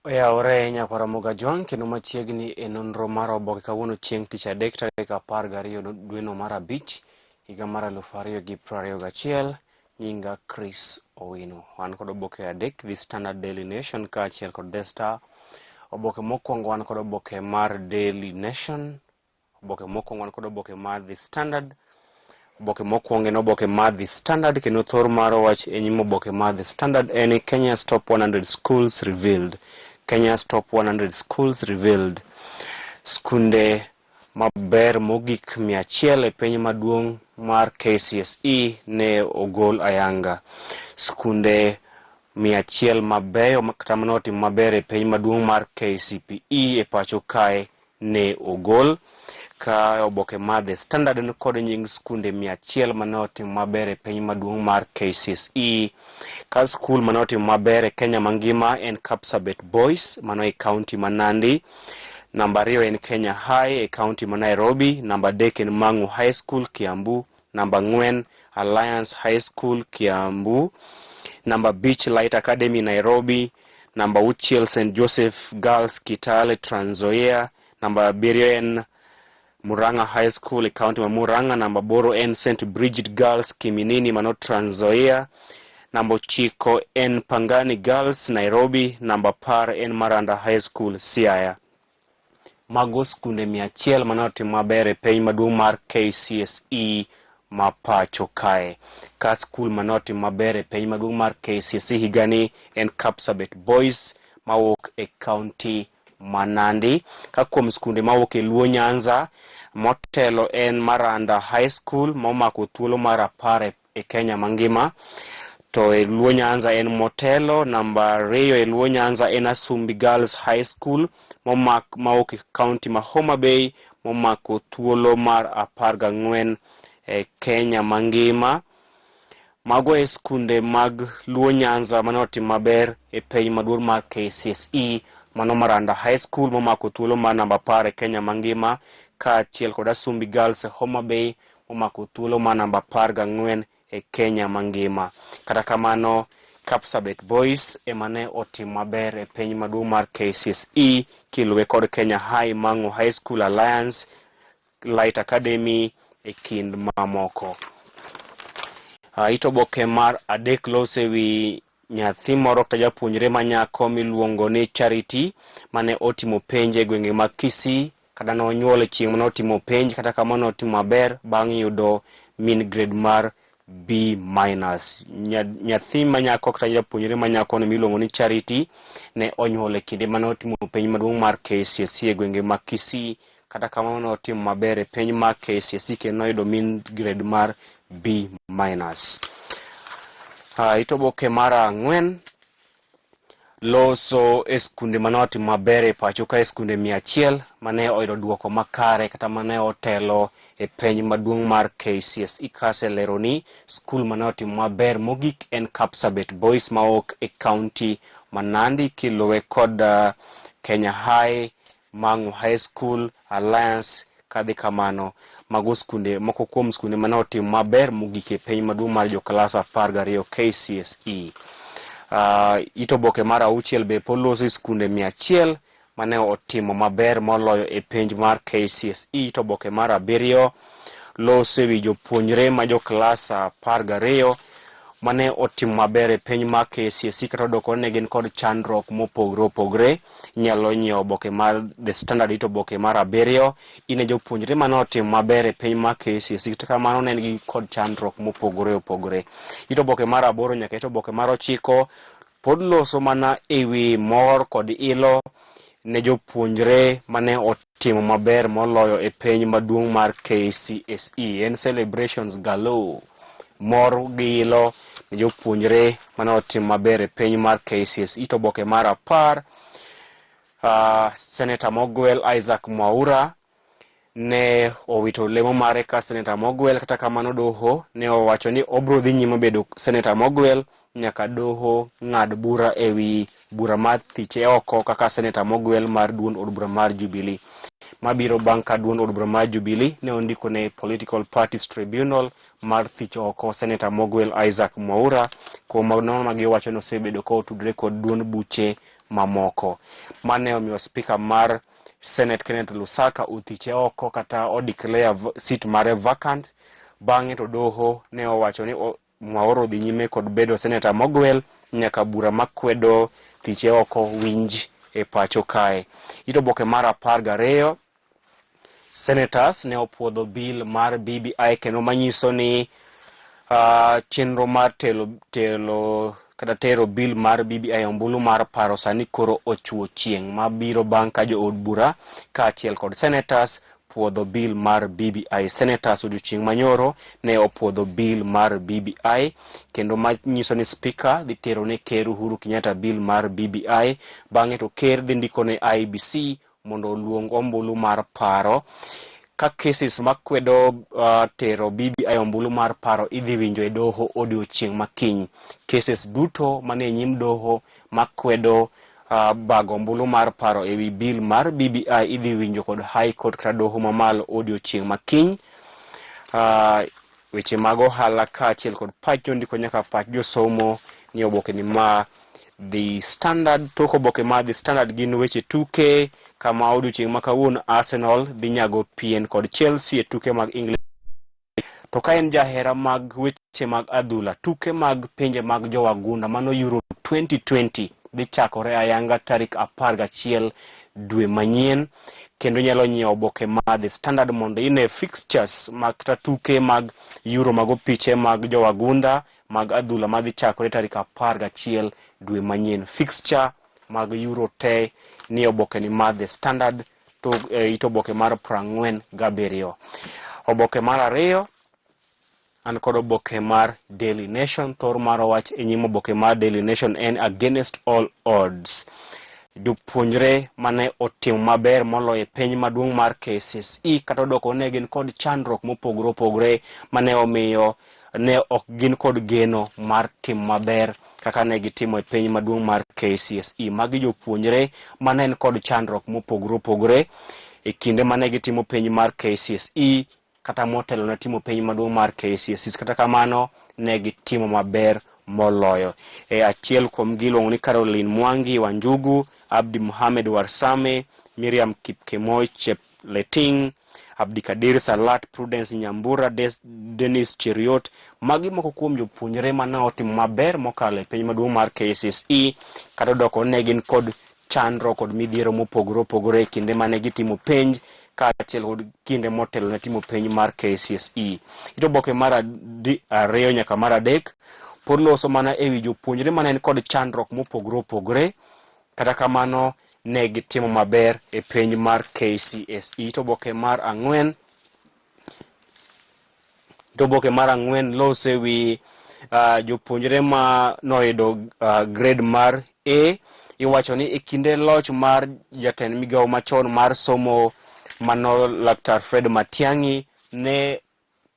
Oyaore nyakora moga jwang kendo machiegni e nonro mar oboke kawuono chieng' tich adek tarik 12 dwe no mar abich higa mar 2021. Nyinga Chris Owino. Wan kod oboke adek, The Standard, Daily Nation kaachiel kod The Star. Oboke mokwongo wan kod oboke mar Daily Nation. Oboke mokwongo wan kod oboke mar The Standard. Oboke mokwongo en oboke mar The Standard kendo thor mar wach e nyim oboke mar The Standard en Kenya's top 100 schools revealed. Kenya's top 100 schools revealed. Skunde maber mogik 100 e piny maduong' mar KCSE ne ogol ayanga. Skunde 100 mabeyo kata manotim maber e piny maduong' mar KCPE e pacho kae ne ogol. Ka oboke mar The Standard en kod nying skunde 100 manotim maber e piny maduong' mar KCSE. Ka skul manotim maber e Kenya mangima en Kapsabet Boys mano e kaunti ma Nandi. Namba 2 en Kenya High e kaunti ma Nairobi. Namba 3 en Mangu High School Kiambu. Namba 4 Alliance High School Kiambu. Namba Beach Light Academy Nairobi. Namba 6 St Joseph Girls Kitale Trans Nzoia. Namba 7 en Muranga High School e kaunti ma Muranga. Namba 8 en St Bridget Girls Kiminini mano Trans Nzoia. Namba 9 en Pangani Girls Nairobi. Namba 10 en Maranda High School Siaya. Mago skunde 100 manotim maber e piny maduong' mar KCSE ma pacho kae. Ka skul manotim maber e piny maduong' mar KCSE higani en Kapsabet Boys mawuok e kaunti ma Nandi. Ka kuom skunde mawuok e Luo Nyanza, motelo en Maranda High School momako thuolo mar 10 e Kenya mangima. To e Luo Nyanza en motelo. Namba 2 e Luo Nyanza en Asumbi Girls High School mawuok e kaunti ma Homa Bay momako thuolo mar 14 e Kenya mangima. Mago e skunde mag Luo Nyanza manotim maber e piny maduong' mar KCSE. Mano Maranda High School momako thuolo mar namba 10 e Kenya mangima, kaachiel kod Asumbi Girls e Homa Bay momako thuolo mar namba 14 e Kenya mangima. Kata kamano Kapsabet Boys emane otim maber e piny maduong' mar KCSE kiluwe kod Kenya High, Mangu High School, Alliance Light Academy e kind mamoko. Ito oboke mar adek lose wi nyathi moro kata japuonjre manyako miluongo ni Charity mane otimo penj e gwenge mag Kisii. Kata nonyuol e chieng' mane otimo penj, kata kamano otimo maber bang' yudo mean grade mar B-. Nyathi manyako kata japuonjre manyako ne miluongo ni Charity ne onyuol e kinde mane otimo penj maduong' mar KCSE e gwenge mag Kisii. Kata kamano otimo maber e penj mar KCSE kendo noyudo mean grade mar B-. Ito oboke mar 4 loso e skunde manotim maber e pacho ka skunde 100 mane oyudo duoko makare kata mane otelo e penj maduong' mar KCSE. Kaselero ni skul manotim maber mogik en Kapsabet Boys mawuok e kaunti ma Nandi kiluwe kod Kenya High, Mangu High School, Alliance. Kadhi kamano mago skunde moko kuom skunde manotim maber mogik e piny maduong' mar joklas 12 KCSE. Ito oboke mar 6 be polosi skunde 100 mane otimo maber moloyo e penj mar KCSE. Ito oboke mar 7 lose wi jopuonjre ma joklas 12 mane otimo maber e penj mar KCSE kata odoko ne gin kod chandruok mopogore opogore. Nyalo nyiewo oboke mar The Standard ito oboke mar 7 ine jopuonjre mane otimo maber e penj mar KCSE kata kamano ne gi kod chandruok mopogore opogore. Ito oboke mar 8 nyaka ito oboke mar 9 pod loso mana ewi mor kod ilo ne jopuonjre mane otimo maber moloyo e penj maduong' mar KCSE. En celebrations galore, mor gi ilo ne jopuonjre mane otimo maber e penj mar KCSE. Ito oboke mar 10 Senator Mogwel Isaac Mwaura ne owito lemo mare ka Senator Mogwel. Kata kamano doho ne owacho ni obro dhi nyime bedo Senator Mogwel nyaka doho ng'ad bura ewi bura mar thiche oko kaka Senator Mogwel mar duond od bura mar Jubilee. Mabiro bang' ka duond od bura mar Jubilee ne ondiko ne Political Parties Tribunal mar thiche oko Senator Mogwel Isaac Mwaura kuom nono ma giwacho no sebedo ka otudre kod duond buche mamoko. Mane omiyo speaker mar Senate Kenneth Lusaka uthiche oko kata o declare seat mare vacant. Bang'e to doho ne owacho ni Mwaoro dhi nyime kod bedo senator mogwel nyaka bura makwedo thiche oko winj e pacho kae. Oboke mar 12 senators ne opuodho bill mar BBI kendo manyiso ni chenro mar telo kata tero bill mar BBI ombulu mar paro sani koro ochuo chieng' mabiro bang' ka jo od bura kaachiel kod senators puodho bill mar BBI. Senators odiochieng' manyoro ne opuodho bill mar BBI kendo manyiso ni speaker dhi tero ne ker Uhuru Kenyatta bill mar BBI. Bang'e to ker dhi ndiko ne IBC mondo oluong ombulu mar paro. Ka cases makwedo tero BBI ombulu mar paro idhi winjo e doho odiochieng' makiny. Cases duto mane nyim doho makwedo bago ombulu mar paro ewi bill mar BBI idhi winjo kod High Court kata doho mamalo odiochieng' makiny. Weche mag ohala kaachiel kod pach jondiko nyaka pach josomo ni oboke ni ma The Standard. Tok oboke ma The Standard gin weche tuke kama odiochieng' ma kawuono Arsenal dhi nyago pien kod Chelsea e tuke mag England. To ka en jahera mag weche mag adhula, tuke mag pinje mag jowagunda mano Euro 2020 dhi chakore ayanga tarik 11 dwe manyien, kendo nyalo nyiewo oboke ma The Standard mondo ine fixtures mag tuke mag Euro mag opiche mag jowagunda mag adhula madhi chakore tarik 11 dwe manyien. Fixture mag Euro te ni oboke ni ma The Standard to ito oboke mar 47. Oboke mar 2 an kod oboke mar Daily Nation. Thor mar wach e nyim oboke mar Daily Nation en against all odds. Jopuonjre mane otim maber moloyo piny maduong' mar KCSE kata doko ne gin kod chandruok mopogore opogore mane omiyo ne ok gin kod geno mar tim maber kaka ne gitimo e piny maduong' mar KCSE. Magi jopuonjre mane en kod chandruok mopogore opogore e kinde mane gitimo piny mar KCSE kata motelo na timo piny maduong' mar KCSE. Kata kamano ne gitimo maber moloyo. Achiel kuom giluongo ni Caroline Mwangi Wanjugu, Abdi Mohamed Warsame, Miriam Kipkemoi Chepleting, Abdikadir Salat, Prudence Nyambura, Dennis Cheriot. Magi moko kuom jopuonjre mane otimo maber mokalo e piny maduong' mar KCSE kata doko ne gin kod chandro kod midhiero mopogore opogore kinde mane gitimo penj kaachiel kod kinde motelo na timo penj mar KCSE. Ito oboke mar 2 nyaka mar 3 pod loso mana ewi jopuonjre mane kod chandruok mopogore opogore kata kamano ne gitimo maber e penj mar KCSE. To oboke mar 4 loso ewi jopuonjre ma noyudo grade mar A. Iwacho ni e kinde loch mar jatend migawo machon mar somo mano Laktar Fred Matiang'i ne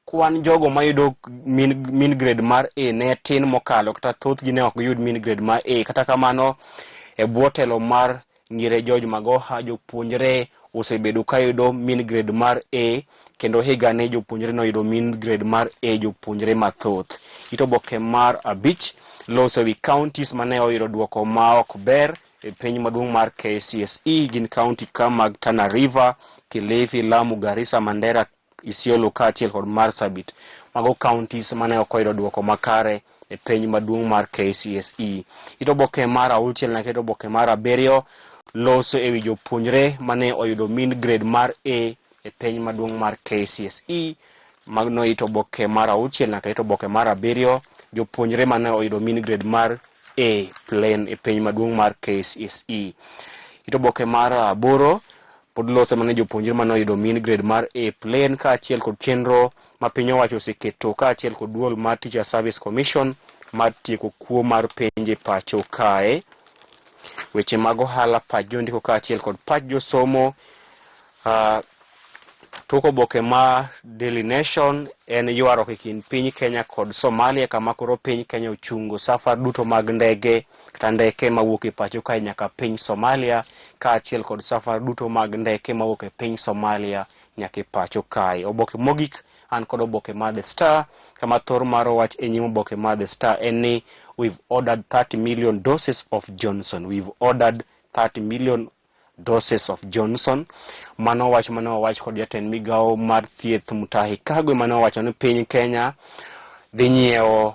kwan jogo mayudo min grade mar A ne tin mokalo kata thoth gi ne ok yud min grade mar A. Kata kamano e bwo telo mar Ngire George Magoha jopuonjre osebedo ka yudo min grade mar A kendo higa ne jopuonjre no yudo min grade mar A jopuonjre mathoth. Ito oboke mar 5 loso wi counties mane oyudo duoko ma ok ber e piny maduong' mar KCSE gin county mag Tana River, Kilifi, Lamu, Garissa, Mandera, Isiolo kaachiel kod Marsabit. Mago counties mane ok oyudo duoko makare e piny maduong' mar KCSE. Ito oboke mar 6 nyaka ito oboke mar 7 loso ewi jopuonjre mane oyudo min grade mar A e piny maduong' mar KCSE. Magno ito oboke mar 6 nyaka ito oboke mar 7 jopuonjre mane oyudo min grade mar A plain e piny maduong' mar KCSE. Ito oboke mar 8 pod loso mane jopuonjre mane oyudo min grade mar A plain kaachiel kod chenro ma piny owacho oseketo kaachiel kod duol mar Teacher Service Commission mar tieko kuo mar penje pacho kae. Weche mag ohala pach jondiko kaachiel kod pach josomo. Tok oboke ma Daily Nation en ywaruok e kind piny Kenya kod Somalia kama koro piny Kenya ochungo safar duto mag ndege kata ndeke mawuok e pacho kae nyaka piny Somalia kaachiel kod safar duto mag ndeke mawuok e piny Somalia nyaka e pacho kae. Oboke mogik an kod oboke ma The Star kama thor mar wach e nyim oboke mar The Star en ni we've ordered 30 million doses of Johnson. We've ordered 30 million doses of Johnson. Mano wach kod jatend migawo mar thieth Mutahi Kagwe mano wacho ni piny Kenya dhi nyiewo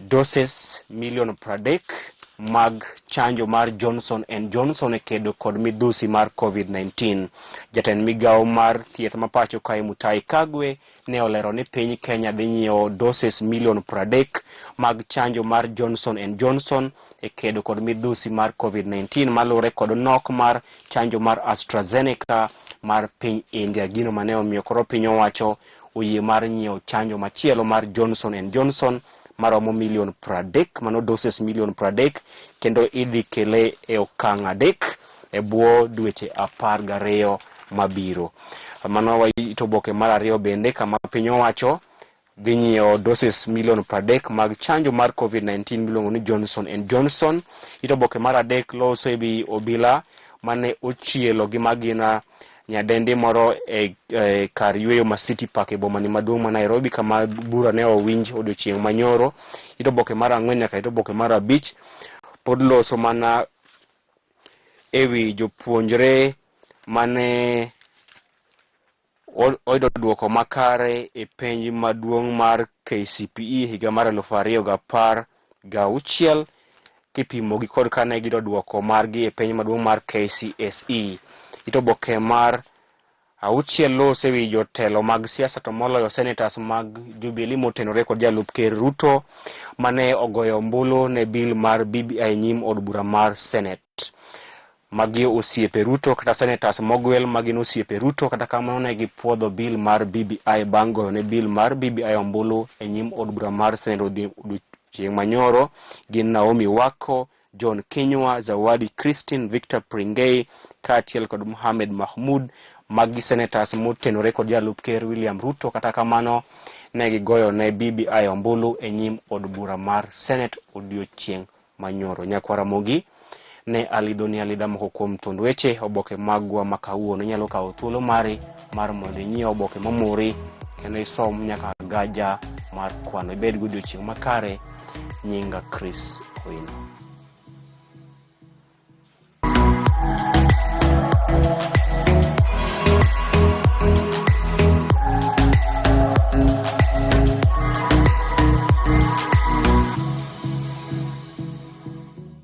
doses milion 30 mag chanjo mar Johnson and Johnson e kedo kod midhusi mar COVID-19. Jatend migawo mar thieth mapacho kae Mutahi Kagwe ne olero ni piny Kenya dhi nyiewo doses milion 30 mag chanjo mar Johnson and Johnson e kedo kod midhusi mar COVID-19 malure kod nok mar chanjo mar AstraZeneca mar piny India. Gino mane omiyo koro piny owacho oyie mar nyiewo chanjo machielo mar Johnson and Johnson maromo milion 30, mano doses milion 30, kendo idhi kele e okang' 3 e bwo dweche 12 mabiro. Mano waito oboke mar 2 bende kama piny owacho dhi nyiewo doses milion 30 mag chanjo mar COVID-19 miluongo ni Johnson and Johnson. Ito oboke mar 3 loso ewi obila mane ochielo gi magina nyadendi moro kar yweyo ma City Park e boma ni maduong' ma Nairobi kama bura ne owinj odiochieng' manyoro. Ito oboke mar 4 nyaka ito oboke mar 5 pod loso mana ewi jopuonjre mane oyudo duoko makare e penj maduong' mar KCPE higa mar 2016 kipimo gi kod kane gido duoko margi e penj maduong' mar KCSE. Ito oboke mar 6 loso ewi jotelo mag siasa to moloyo senators mag Jubilee motenore kod jalup Ker Ruto mane ogoyo ombulu ne bill mar BBI nyim od bura mar Senate. Magi osiepe Ruto kata senators mogwel magi osiepe Ruto kata kamano ne gipuodho bill mar BBI bang' goyo ne bill mar BBI ombulu e nyim od bura mar Senate odiochieng' manyoro. Gin Naomi Wako, John Kinyua, Zawadi Christine, Victor Pringei, Katiel kod Mohamed Mahmoud magi senators motenore kod jalup Ker William Ruto kata kamano ne gigoyo ne BBI ombulu e nyim od bura mar Senate odiochieng' manyoro. Nyakwara mogi ne alidha moko kuom tond weche oboke magwa makawuono. Nyalo kawo thuolo mari mar mondo inyiew oboke mamori kendo isom nyaka gaja mar kwano. Ibed godiochieng' makare. Nyinga Chris Owino.